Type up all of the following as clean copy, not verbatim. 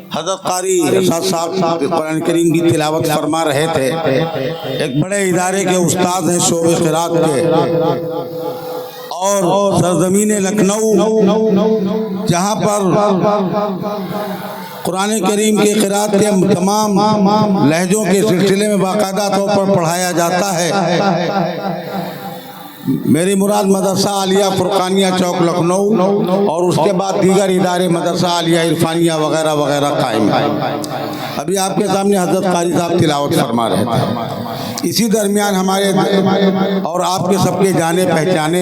हज़रत कारी रशाद साहब कुरान करीम की तिलावत फरमा रहे थे। एक बड़े इदारे के उस्ताद हैं शोबे क़िरात के, और सरजमीन लखनऊ जहाँ पर कुरान करीम के क़िरात के तमाम लहजों के सिलसिले में बाकायदा तौर पर पढ़ाया जाता है। मेरी मुराद मदरसा आलिया फ़ुरक़ानिया चौक लखनऊ और उसके बाद दीगर इदारे मदरसा आलिया इरफानिया वगैरह वगैरह कायम है। अभी आपके सामने हज़रत कारी साहब तिलावत फरमा रहे थे। इसी दरमियान हमारे और आपके सबके जाने पहचाने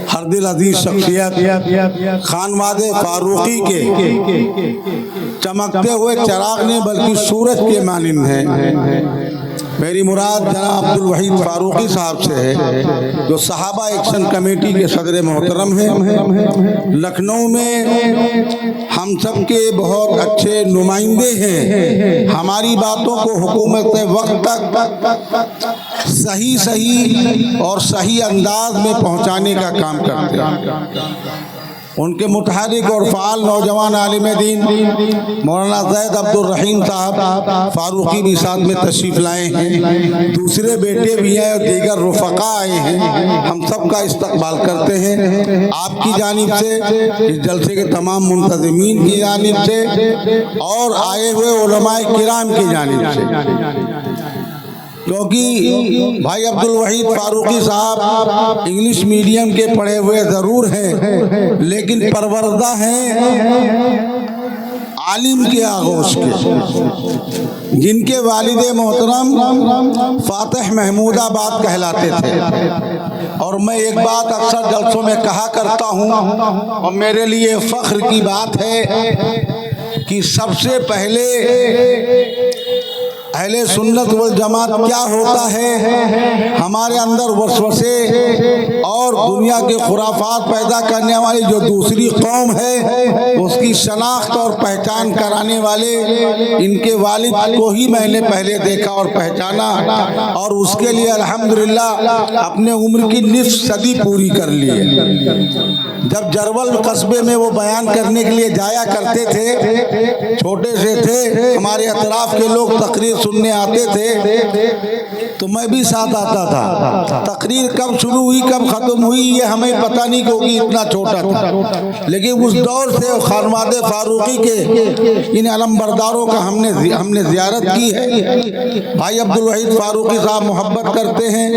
हर दिल अजीज शख्सियत खानवादे फारूकी के चमकते हुए चिराग ने बल्कि सूरज के मानिंद हैं। मेरी मुराद जनाब अब्दुल वहीद फारूकी साहब से है, जो सहाबा एक्शन कमेटी के सदर मोहतरम हैं। लखनऊ में हम सब के बहुत अच्छे नुमाइंदे हैं। हमारी बातों को हुकूमत वक्त तक सही और सही अंदाज में पहुंचाने का काम करते हैं। उनके मुतहरिक और फ़ाल नौजवान आलिम दीन मौलाना ज़ैद अब्दुल रहीम साहब फारूकी भी साथ में तशरीफ़ लाए हैं। दूसरे बेटे भी हैं और दीगर रुफ़क़ा आए हैं। हम सब का इस्तक़बाल करते हैं आपकी जानिब से, इस जलसे के तमाम मुंतज़मीन की जानिब से और आए हुए उलमाए किराम की जानिब से। क्योंकि भाई अब्दुल वहीद फारूकी साहब इंग्लिश मीडियम के पढ़े हुए ज़रूर हैं, लेकिन परवरदा हैं आलिम के आगोश के, जिनके वालिद मोहतरम फातिह महमूदाबाद कहलाते थे। और मैं एक बात अक्सर जलसों में कहा करता हूँ और मेरे लिए फ़ख्र की बात है कि सबसे पहले अहले सुन्नत वल जमात क्या होता है, हमारे अंदर वसवसे और दुनिया के खुराफात पैदा करने वाली जो दूसरी कौम है, उसकी शनाख्त और पहचान कराने वाले इनके वालिद को ही मैंने पहले देखा और पहचाना, और उसके लिए अल्हम्दुलिल्लाह अपने उम्र की निस्फ सदी पूरी कर ली है। जब जरवल कस्बे में वो बयान करने के लिए जाया करते थे, छोटे से थे, हमारे अतराफ के लोग तकरीर सुनने आते थे तो मैं भी साथ आता था। तकरीर कब शुरू हुई कब ख़त्म हुई ये हमें पता नहीं, क्योंकि इतना छोटा था। लेकिन उस दौर से खानवादे फारूकी के इन अलमबरदारों का हमने ज़ियारत की है। भाई अब्दुल वहीद फारूकी साहब मोहब्बत करते हैं,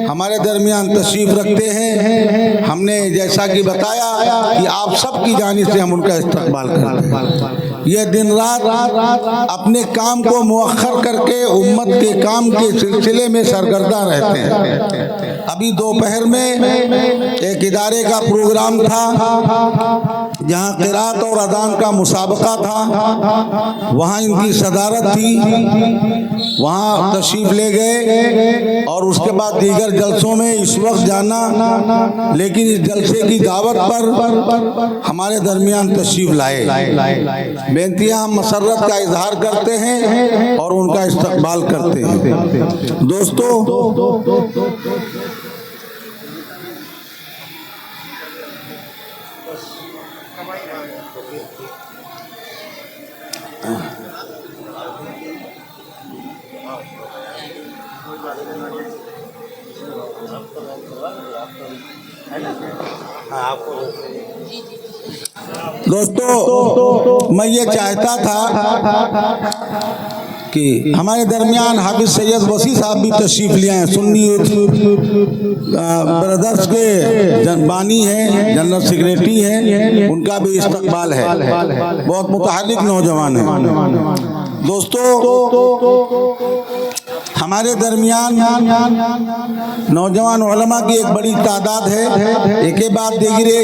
हमारे दरमियान तशरीफ़ रखते हैं। हमने जैसा कि बताया कि आप सब की जानिब से हम उनका इस्तक़बाल करते हैं। ये दिन रात अपने काम को मुअख्खर करके उम्मत के काम के सिलसिले में सरगर्दा रहते हैं। अभी दोपहर में एक इदारे का प्रोग्राम था जहाँ क़िरात और अज़ान का मुसाबका था, वहाँ इनकी सदारत थी, वहाँ तशरीफ़ ले गए और उसके बाद दीगर जलसों में इस वक्त जाना, लेकिन इस जलसे की दावत पर हमारे दरमियान तशरीफ़ लाए। बेनतिहा हम मसर्रत का इजहार करते हैं और उनका इस्तक़बाल करते हैं। दोस्तों, मैं ये चाहता था कि हमारे दरमियान हाफिज सैयद वसी साहब भी तशरीफ़ लिए हैं। सुन्नी ब्रदर्स के बानी हैं, जनरल सेक्रेटरी हैं, उनका भी इस्तक़बाल है। बहुत मुतहर्रिक नौजवान हैं। दोस्तों, हमारे दरमियान नौजवान उलमा की एक बड़ी तादाद है। एक के बाद दीगरे,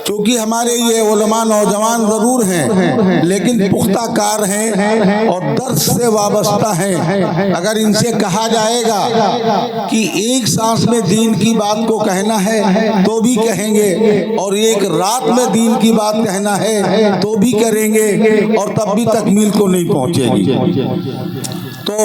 क्योंकि हमारे ये उलमा नौजवान ज़रूर हैं लेकिन पुख्ता कार हैं और दर्स से वाबस्ता हैं। अगर इनसे कहा जाएगा कि एक सांस में दीन की बात को कहना है तो भी कहेंगे, और एक रात में दीन की बात कहना है तो भी करेंगे, और तब भी तकमील को नहीं पहुँचेगी। तो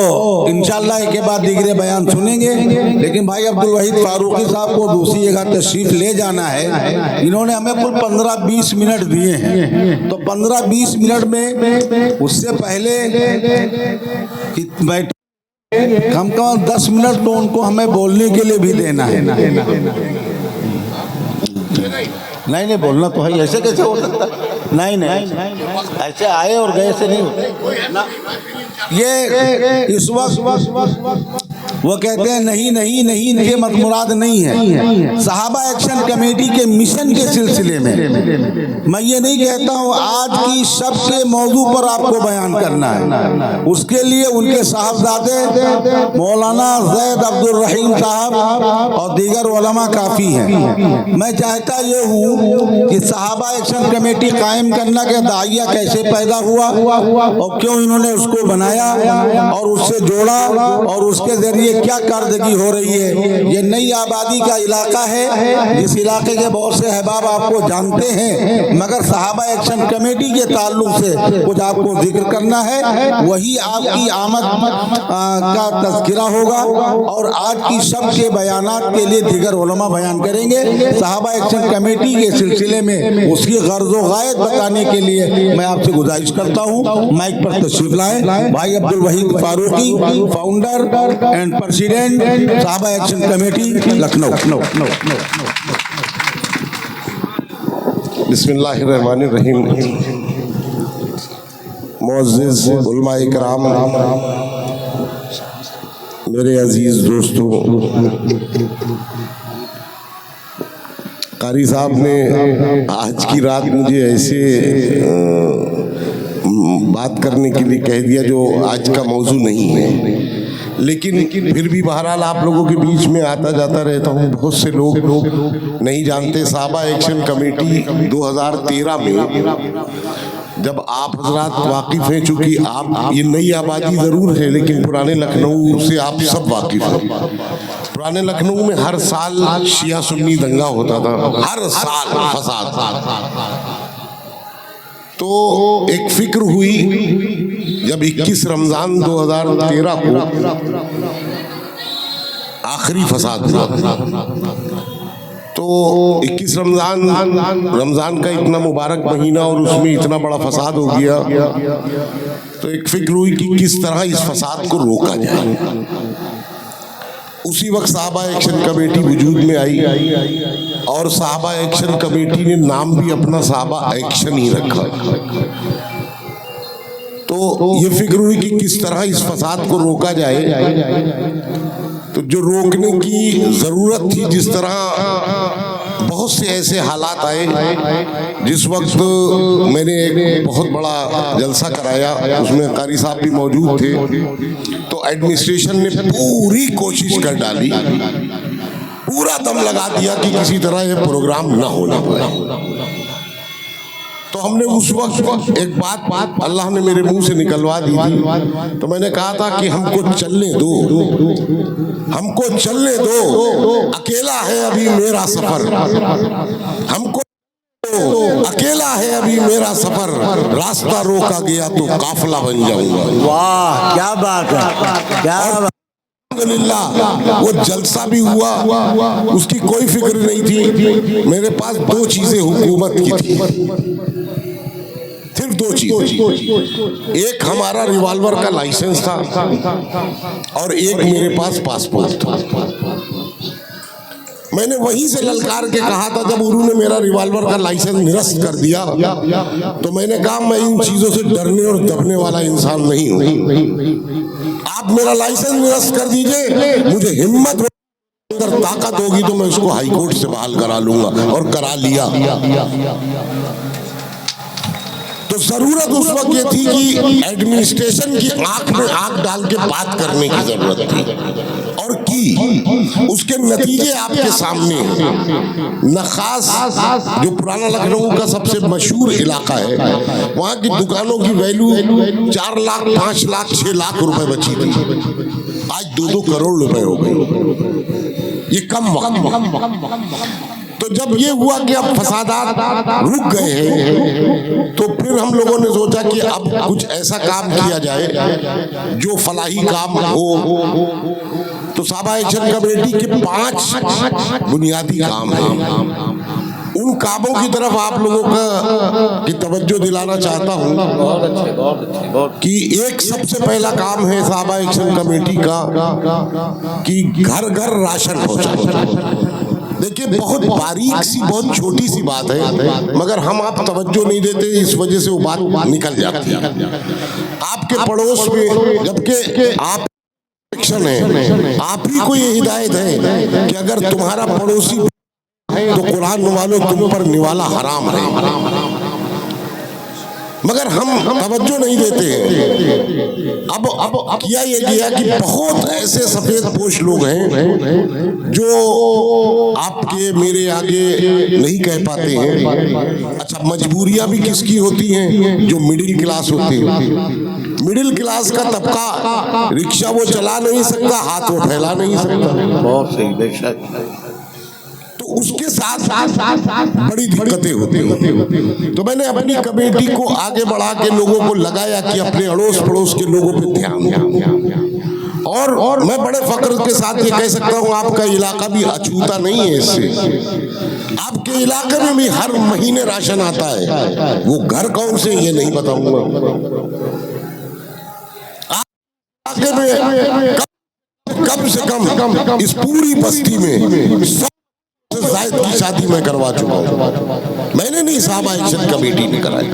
इंशाल्लाह के बाद दीगरे बयान सुनेंगे। लेकिन भाई अब्दुल वहीद फारूकी साहब को दूसरी जगह तशरीफ ले जाना है। इन्होंने हमें कुल 15-20 मिनट दिए हैं, तो 15-20 मिनट में उससे पहले बैठ कम 10 मिनट तो उनको हमें बोलने के लिए भी देना है। नहीं बोलना तो है, ऐसे कैसे हो सकता? नहीं ऐसे आए और गए से नहीं होता। ये इस वक्त वो कहते हैं नहीं ये मत मुराद नहीं है। सहाबा एक्शन कमेटी के मिशन के सिलसिले में मैं ये नहीं कहता हूँ आज की सबके मौजू पर आपको बयान करना है। उसके लिए उनके साहबजादे मौलाना जैद अब्दुल रहीम साहब और दीगर उलमा काफ़ी हैं। मैं चाहता ये हूँ कि सहाबा एक्शन कमेटी कायम करना के दाइया कैसे पैदा हुआ और क्यों इन्होंने उसको बनाया और उससे जोड़ा और उसके जरिए क्या कारदगी हो रही है। ये नई आबादी का इलाका है, जिस इलाके के बहुत से अहबाब आपको जानते हैं, मगर सहाबा एक्शन कमेटी के ताल्लुक से कुछ आपको जिक्र करना है। वही आपकी आमद का तज़किरा होगा और आज की सब के बयानात के लिए दीगर उलमा बयान करेंगे। सहाबा एक्शन कमेटी के सिलसिले में उसकी गर्ज़ व गायत बताने के लिए मैं आपसे गुजारिश करता हूँ माइक पर तशरीफ लाएं भाई Abdul Wahid Farooqui, founder and president Sahaba action committee Lucknow. बिस्मिल्लाहिर्रहमानिर्रहीम। मुअज़्ज़िज़ उलमा इकराम, मेरे अजीज दोस्तों, कारी साहब ने आज की रात मुझे ऐसे बात करने के लिए कह दिया जो आज का मौजू नहीं है, लेकिन फिर भी बहरहाल आप लोगों के बीच में आता जाता रहता हूँ। बहुत से लोग नहीं जानते सहाबा एक्शन कमेटी 2013 में जब आप हजरात वाकिफ हैं, चूँकि आप ये नई आबादी ज़रूर है लेकिन पुराने लखनऊ से आप सब वाकिफ हैं। पुराने लखनऊ में हर साल शिया सुन्नी दंगा होता था, हर साल फसाद। तो एक फिक्र हुई जब 21 रमज़ान 2013 को आखिरी फसाद हुआ, तो 21 रमज़ान का इतना मुबारक महीना और उसमें इतना बड़ा फसाद हो गया, तो एक फिक्र हुई कि किस तरह इस फसाद को रोका जाए। उसी वक्त सहाबा एक्शन कमेटी वजूद में आई और सहाबा एक्शन कमेटी ने नाम भी अपना सहाबा एक्शन ही रखा। तो ये फिक्र हुई कि किस तरह इस फसाद को रोका जाए। तो जो रोकने की ज़रूरत थी, जिस तरह बहुत से ऐसे हालात आए, जिस वक्त मैंने एक बहुत बड़ा जलसा कराया, उसमें कारी साहब भी मौजूद थे, तो एडमिनिस्ट्रेशन ने पूरी कोशिश कर डाली, पूरा दम लगा दिया कि किसी तरह ये प्रोग्राम ना होना पाए। तो हमने उस वक्त एक बात अल्लाह ने मेरे मुंह से निकलवा दी थी। तो मैंने कहा था कि हमको चलने दो, हमको चलने दो, अकेला है अभी मेरा सफर, हमको अकेला है अभी मेरा सफर, रास्ता रोका गया तो काफिला बन जाऊंगा। वाह क्या बात है, क्या अल्हम्दुलिल्लाह वो जलसा भी हुआ, उसकी कोई फिक्र नहीं थी। मेरे पास दो चीजें हुकूमत की थी, सिर्फ दो चीजें, एक हमारा रिवॉल्वर का लाइसेंस था और एक मेरे पास पासपोर्ट था। मैंने वहीं से ललकार के कहा था, जब उन्होंने मेरा रिवॉल्वर का लाइसेंस निरस्त कर दिया, तो मैंने कहा मैं इन चीजों से डरने और दबने वाला इंसान नहीं हूं। आप मेरा लाइसेंस निरस्त कर दीजिए, मुझे हिम्मत अगर ताकत होगी तो मैं उसको हाई कोर्ट से बहाल करा लूंगा, और करा लिया। तो जरूरत उस वक्त ये थी कि एडमिनिस्ट्रेशन की आंख में आंख डाल के बात करने की जरूरत थी, और की उसके नतीजे आपके सामने हैं। नखास जो पुराना लखनऊ का सबसे मशहूर इलाका है, वहाँ की दुकानों की वैल्यू 4 लाख 5 लाख 6 लाख रुपए बची थी, आज 2-2 करोड़ रुपए हो गए। ये कम वक्त तो जब ये हुआ कि अब फसादात रुक गए हैं, तो फिर हम लोगों ने सोचा कि अब कुछ ऐसा काम किया जाए जो फलाही काम हो। तो साबा एक्शन कमेटी के 5 बुनियादी काम हैं। उन कामों की तरफ आप लोगों की तवज्जो दिलाना चाहता हूं कि एक सबसे पहला काम है साबा एक्शन कमेटी का कि घर घर राशन पहुंचाना। देखिए, बहुत बारीक सी, बहुत छोटी सी बात है, मगर हम आप तवज्जो नहीं देते, इस वजह से वो बात निकल जाती है। आपके पड़ोस में, जबकि आप एक्शन है, आप ही को ये हिदायत है कि अगर तुम्हारा पड़ोसी तो कुरान वालों तुम पर निवाला हराम है, मगर हम तवज्जो नहीं देते हैं। अब किया ये गया कि बहुत ऐसे सफेद पोश लोग हैं जो आपके मेरे आगे नहीं कह पाते हैं। अच्छा, मजबूरियां भी किसकी होती हैं? जो मिडिल क्लास होती है। मिडिल क्लास का तबका रिक्शा वो चला नहीं सकता, हाथ वो फैला नहीं सकता। बहुत सही, बेशक। तो उसके साथ बड़ी दिक्कतें होती हैं। तो मैंने अपनी कमेटी को आगे बढ़ा के लोगों को लगाया कि अपने अड़ोस पड़ोस के लोगों पे ध्यान दें। और मैं बड़े फक्र के साथ ये कह सकता हूँ, आपका इलाका भी अछूता नहीं है इससे। आपके इलाके में भी हर महीने राशन आता है। वो घर कौन से ये नहीं बताऊंगा। इलाके में कम से कम इस पूरी बस्ती में जायद की शादी मैं करवा चुका हूँ। मैंने नहीं, साबा एक्शन कमेटी ने कराई।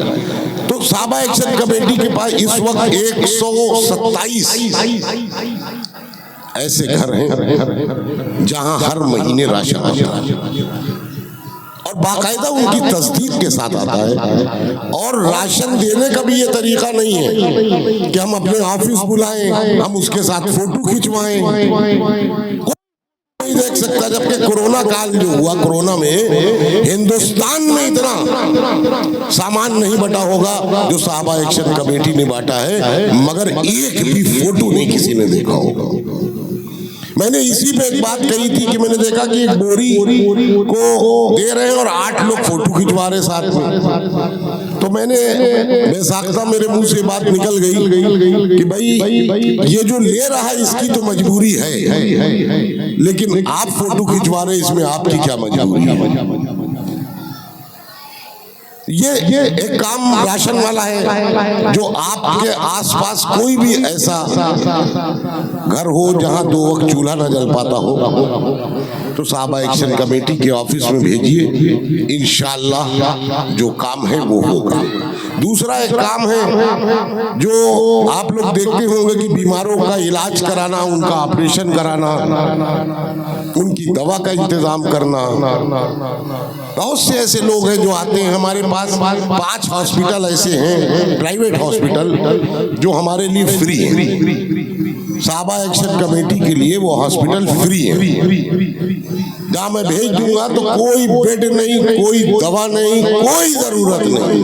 तो साबा एक्शन कमेटी के पास इस वक्त 127 ऐसे घर हैं जहां हर महीने राशन आता है और बाकायदा उनकी तस्दीक के साथ आता है। और राशन देने का भी ये तरीका नहीं है कि हम अपने ऑफिस बुलाएं, हम उसके साथ फोटो खिंचवाएं। नहीं देख सकता, जबकि कोरोना काल जो हुआ, कोरोना में हिंदुस्तान में इतना सामान नहीं बटा होगा जो साहबा एक्शन कमेटी ने बांटा है, मगर एक भी फोटो नहीं किसी ने देखा होगा। मैंने इसी पे एक बात कही थी कि मैंने देखा कि एक बोरी को दे रहे हैं और 8 लोग फोटो खिंचवा रहे साथ में। तो मैंने बेसाख्ता मेरे मुंह से बात निकल गई कि भाई ये जो ले रहा है इसकी तो मजबूरी है, लेकिन आप फोटो खिंचवा रहे, इसमें आपकी क्या मजबूरी है? ये एक काम राशन वाला है। जो आपके आसपास कोई भी ऐसा घर हो जहां 2 वक्त चूल्हा न जल पाता हो, तो साहबा एक्शन कमेटी के ऑफिस में भेजिए, इंशाअल्लाह जो काम है वो होगा। दूसरा एक काम है जो आप लोग देखते होंगे कि बीमारों का इलाज कराना, उनका ऑपरेशन कराना, उनकी दवा का इंतजाम करना। बहुत से ऐसे लोग हैं जो आते हैं हमारे पास। 5 हॉस्पिटल ऐसे हैं, प्राइवेट हॉस्पिटल, जो हमारे लिए फ्री है। साहबा एक्शन कमेटी के लिए वो हॉस्पिटल फ्री है। जहाँ मैं भेज दूंगा तो कोई बेड नहीं, कोई दवा नहीं, कोई जरूरत नहीं।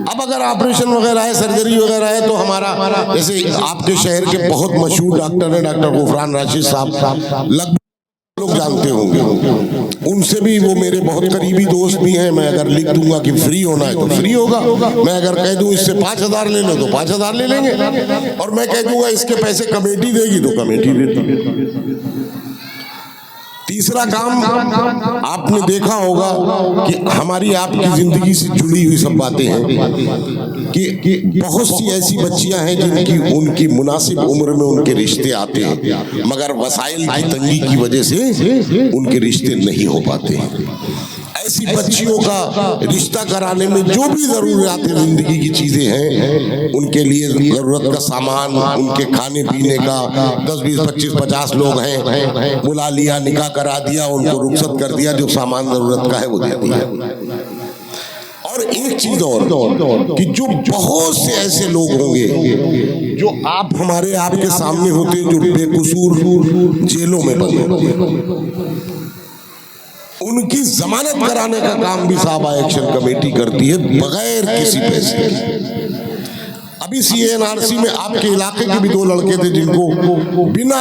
अब अगर ऑपरेशन वगैरह है, सर्जरी वगैरह है, तो हमारा जैसे आपके शहर के बहुत मशहूर डॉक्टर हैं, डॉक्टर गुफरान राशिद साहब, लगभग लोग जानते होंगे, उनसे भी वो मेरे बहुत करीबी दोस्त भी हैं। मैं अगर लिख दूंगा कि फ्री होना है तो फ्री होगा, मैं अगर कह दूं इससे 5000 ले लो तो 5000 ले लेंगे, और मैं कह दूंगा इसके पैसे कमेटी देगी तो कमेटी देती। तीसरा काम आपने देखा होगा कि हमारी आपकी जिंदगी से जुड़ी हुई सब बातें हैं कि बहुत सी ऐसी बच्चियां हैं जिनकी उनकी मुनासिब उम्र में उनके रिश्ते आते हैं, मगर वसाइल की तंगी की वजह से उनके रिश्ते नहीं हो पाते। ऐसी बच्चियों का रिश्ता कराने में जो भी जरूरियात जिंदगी की चीजें हैं, उनके लिए जरूरत का सामान, उनके खाने पीने का, 10, 20, 25, 50 लोग हैं, बुला लिया, निकाह करा दिया, उनको रुखसत कर दिया, जो सामान जरूरत का है वो दे दिया। और एक चीज और कि जो बहुत से ऐसे लोग होंगे जो आप हमारे आपके सामने होते हैं, जो बेकसूर जेलों में बंद होते हैं, उनकी जमानत कराने का काम भी साहबा एक्शन कमेटी करती है बगैर किसी पैसे के। अभी CNRC में आपके इलाके के भी 2 लड़के थे जिनको बिना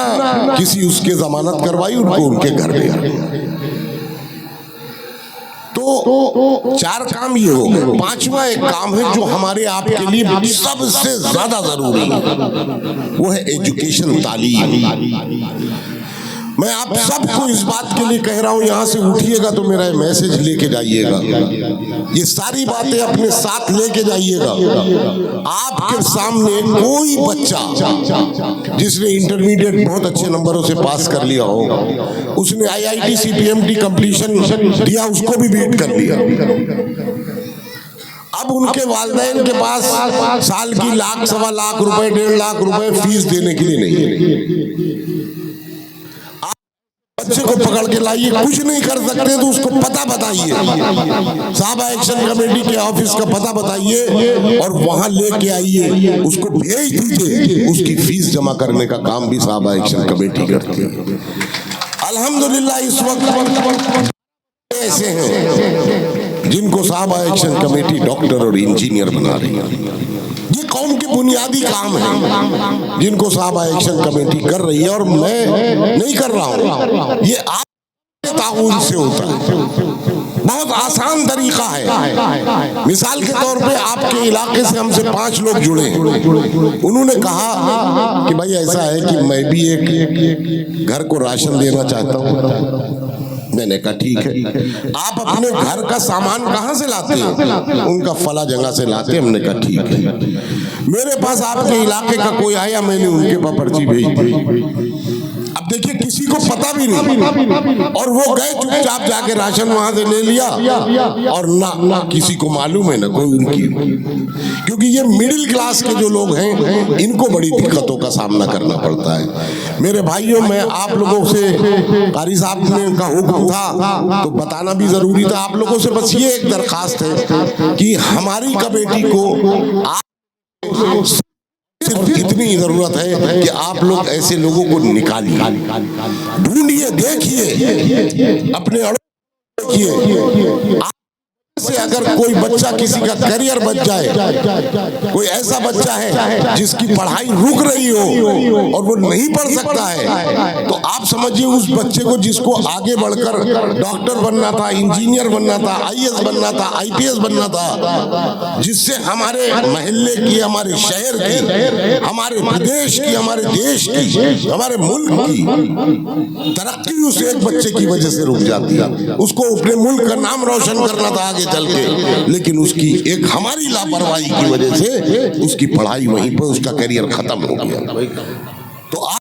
किसी उसके जमानत करवाई उनको उनके घर में। तो 4 काम ये हो गए। 5वां एक काम है जो हमारे आपके लिए सबसे ज्यादा जरूरी है, वो है एजुकेशन, तालीम। मैं आप सबको इस बात के लिए कह रहा हूं, यहां से उठिएगा तो मेरा मैसेज लेके जाइएगा, ये सारी बातें अपने साथ लेके जाइएगा। आपके सामने कोई बच्चा जिसने इंटरमीडिएट बहुत अच्छे नंबरों से पास कर लिया हो, उसने IIT CPMT कंप्लीशन दिया, उसको भी बीट कर लिया, अब उनके वालिदैन के पास साल की लाख, सवा लाख रुपए, 1.5 लाख रुपए फीस देने के लिए नहीं है। बच्चे को पकड़ के लाइए, कुछ नहीं कर सकते तो उसको पता बताइए, साहबा एक्शन कमेटी के ऑफिस का पता बताइए और वहां लेके आइए, उसको भेज दीजिए, उसकी फीस जमा करने का काम भी साहबा एक्शन कमेटी करती है। अल्हम्दुलिल्लाह इस वक्त ऐसे हैं जिनको साहबा एक्शन कमेटी डॉक्टर और इंजीनियर बना रही है। ये कौम के बुनियादी काम है जिनको साहबा एक्शन कमेटी कर रही है, और मैं नहीं कर रहा हूं, ये आपके ताउन से होता है। बहुत आसान तरीका है। मिसाल के तौर पे आपके इलाके से हमसे 5 लोग जुड़े, उन्होंने कहा कि भाई ऐसा है कि मैं भी एक घर को राशन देना चाहता हूँ। मैंने कहा ठीक है, आप अपने घर का सामान कहाँ से लाते हैं? उनका फला जगह से लाते। हमने कहा ठीक है। मेरे पास आपके इलाके का कोई आया, मैंने उनके पास पर्ची भेज दी। अब देखिए किसी को पता भी नहीं, और वो गए चुपचाप जाके राशन वहां से ले लिया, और ना किसी को मालूम है ना कोई उनकी, क्योंकि ये मिडिल क्लास के जो लोग हैं इनको बड़ी दिक्कतों का सामना करना पड़ता है। मेरे भाइयों, मैं आप लोगों से, कारी साहब ने का हुक्म था तो बताना भी जरूरी था आप लोगों से, बस ये एक दरखास्त है कि हमारी कमेटी को सिर्फ इतनी जरूरत है कि आप लोग ऐसे लोगों को निकालिए, ढूंढिए, देखिए, अपने देखिए से अगर कोई बच्चा किसी का करियर बच जाए, कोई ऐसा बच्चा है जिसकी पढ़ाई रुक रही हो और वो नहीं पढ़ सकता है, तो आप समझिए उस बच्चे को, जिसको आगे बढ़कर डॉक्टर बनना था, इंजीनियर बनना था, IAS बनना था, IPS बनना था, जिससे हमारे मोहल्ले की, हमारे शहर की, हमारे प्रदेश की, हमारे देश की, हमारे मुल्क की तरक्की उस एक बच्चे की वजह से रुक जाती है। उसको अपने मुल्क का नाम रोशन करना था आगे चल के, लेकिन उसकी एक हमारी लापरवाही की वजह से उसकी पढ़ाई वहीं पर, उसका करियर खत्म हो गया। तो आप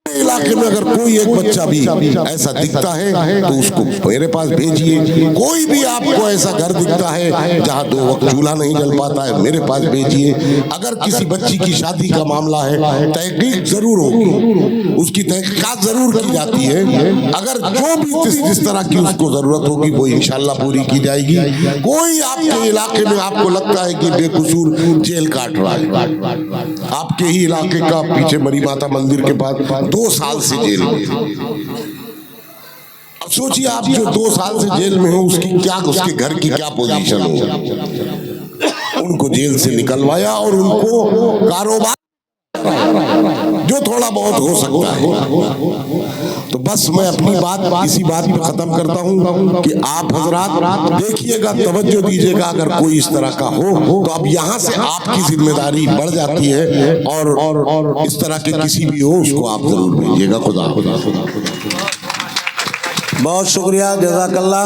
इलाके में अगर कोई एक बच्चा भी ऐसा दिखता है तो उसको मेरे पास भेजिए। कोई भी आपको ऐसा घर दिखता है जहां 2 वक्त चूल्हा नहीं जल पाता है, मेरे पास भेजिए। अगर किसी बच्ची की शादी का मामला है, तहकीक जरूर होगी, उसकी तहकीकात जरूर की जाती है। अगर जो भी जिस तरह की उसको जरूरत होगी वो इंशाल्लाह पूरी की जाएगी। कोई आपके इलाके में आपको लगता है कि बेकसूर जेल काट रहा है, आपके ही इलाके का पीछे मरी माता मंदिर के पास 2 साल से जेल में, अब सोचिए आप जो 2 साल से जेल में हो, उसके घर की क्या पोजीशन हो। उनको जेल से निकलवाया और उनको कारोबार जो थोड़ा बहुत हो सकता है। तो बस मैं अपनी बात इसी बात पे खत्म करता हूँ कि आप हजरात देखिएगा, तवज्जो दीजिएगा, अगर कोई इस तरह का हो तो अब यहाँ से आपकी जिम्मेदारी बढ़ जाती है, और इस तरह के किसी भी हो उसको आप जरूर भेजिएगा। खुदा। बहुत शुक्रिया, जज़ाकल्लाह।